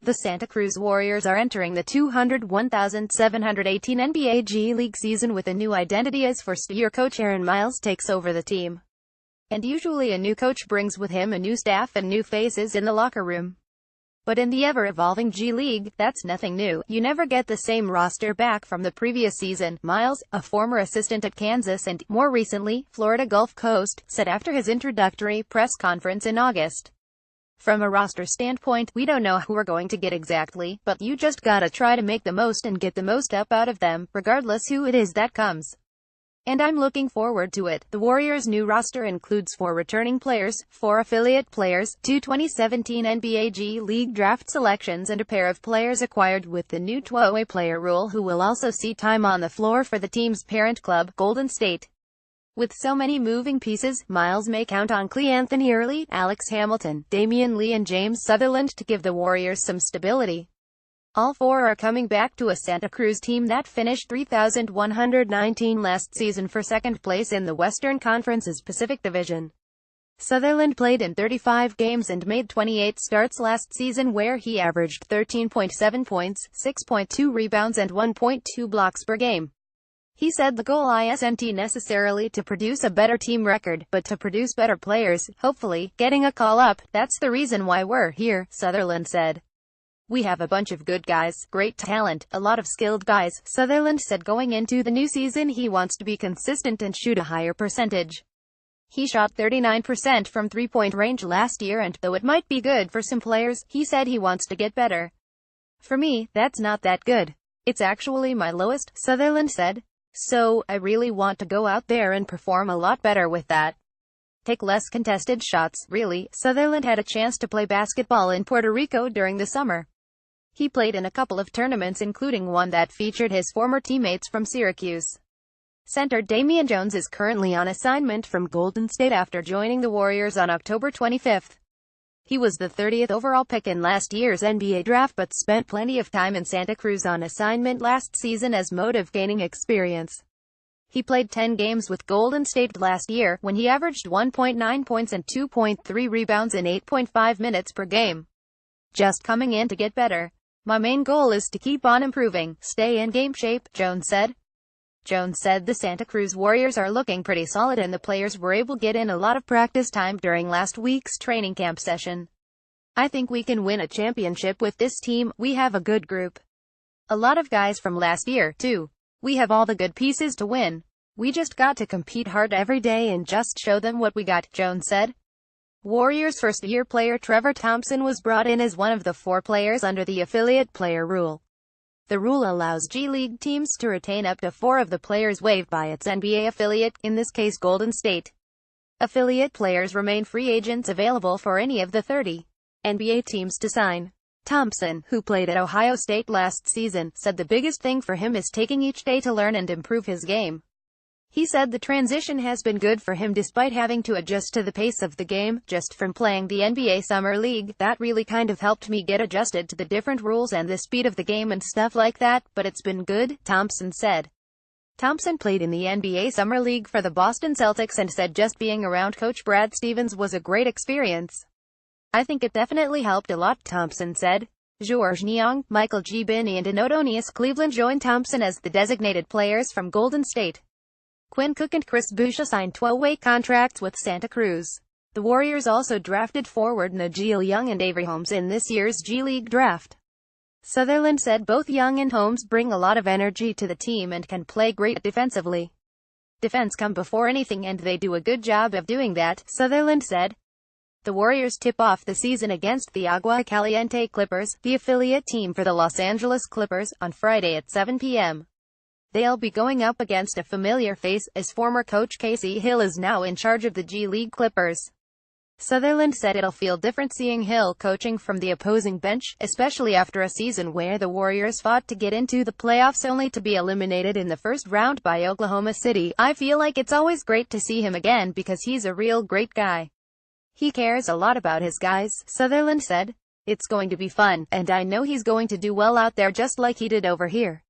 The Santa Cruz Warriors are entering the 201,718 NBA G League season with a new identity as first-year coach Aaron Miles takes over the team. And usually a new coach brings with him a new staff and new faces in the locker room. But in the ever-evolving G League, that's nothing new. You never get the same roster back from the previous season, Miles, a former assistant at Kansas and, more recently, Florida Gulf Coast, said after his introductory press conference in August. From a roster standpoint, we don't know who we're going to get exactly, but you just gotta try to make the most and get the most up out of them, regardless who it is that comes. And I'm looking forward to it. The Warriors' new roster includes 4 returning players, 4 affiliate players, 2 2017 NBA G League draft selections and a pair of players acquired with the new 2-way player rule who will also see time on the floor for the team's parent club, Golden State. With so many moving pieces, Miles may count on Anthony Early, Alex Hamilton, Damian Lee and James Sutherland to give the Warriors some stability. All 4 are coming back to a Santa Cruz team that finished 3,119 last season for second place in the Western Conference's Pacific Division. Sutherland played in 35 games and made 28 starts last season where he averaged 13.7 points, 6.2 rebounds and 1.2 blocks per game. He said the goal isn't necessarily to produce a better team record, but to produce better players, hopefully, getting a call up. That's the reason why we're here, Sutherland said. We have a bunch of good guys, great talent, a lot of skilled guys, Sutherland said going into the new season he wants to be consistent and shoot a higher percentage. He shot 39% from three-point range last year and, though it might be good for some players, he said he wants to get better. For me, that's not that good. It's actually my lowest, Sutherland said. So, I really want to go out there and perform a lot better with that. Take less contested shots, really. Sutherland had a chance to play basketball in Puerto Rico during the summer. He played in a couple of tournaments including one that featured his former teammates from Syracuse. Center Damian Jones is currently on assignment from Golden State after joining the Warriors on October 25. He was the 30th overall pick in last year's NBA draft but spent plenty of time in Santa Cruz on assignment last season as mode of gaining experience. He played 10 games with Golden State last year, when he averaged 1.9 points and 2.3 rebounds in 8.5 minutes per game. Just coming in to get better. My main goal is to keep on improving, stay in game shape, Jones said. Jones said the Santa Cruz Warriors are looking pretty solid and the players were able to get in a lot of practice time during last week's training camp session. I think we can win a championship with this team. We have a good group. A lot of guys from last year, too. We have all the good pieces to win. We just got to compete hard every day and just show them what we got, Jones said. Warriors first-year player Trevor Thompson was brought in as one of the 4 players under the affiliate player rule. The rule allows G League teams to retain up to 4 of the players waived by its NBA affiliate, in this case Golden State. Affiliate players remain free agents available for any of the 30 NBA teams to sign. Thompson, who played at Ohio State last season, said the biggest thing for him is taking each day to learn and improve his game. He said the transition has been good for him despite having to adjust to the pace of the game, just from playing the NBA Summer League. That really kind of helped me get adjusted to the different rules and the speed of the game and stuff like that, but it's been good, Thompson said. Thompson played in the NBA Summer League for the Boston Celtics and said just being around Coach Brad Stevens was a great experience. I think it definitely helped a lot, Thompson said. George Niang, Michael G. Binney and Anodonius Cleveland joined Thompson as the designated players from Golden State. Quinn Cook and Chris Boucher signed 12-way contracts with Santa Cruz. The Warriors also drafted forward Najeel Young and Avery Holmes in this year's G League draft. Sutherland said both Young and Holmes bring a lot of energy to the team and can play great defensively. Defense comes before anything and they do a good job of doing that, Sutherland said. The Warriors tip off the season against the Agua Caliente Clippers, the affiliate team for the Los Angeles Clippers, on Friday at 7 p.m. They'll be going up against a familiar face, as former coach Casey Hill is now in charge of the G League Clippers. Sutherland said it'll feel different seeing Hill coaching from the opposing bench, especially after a season where the Warriors fought to get into the playoffs only to be eliminated in the first round by Oklahoma City. I feel like it's always great to see him again because he's a real great guy. He cares a lot about his guys, Sutherland said. It's going to be fun, and I know he's going to do well out there just like he did over here.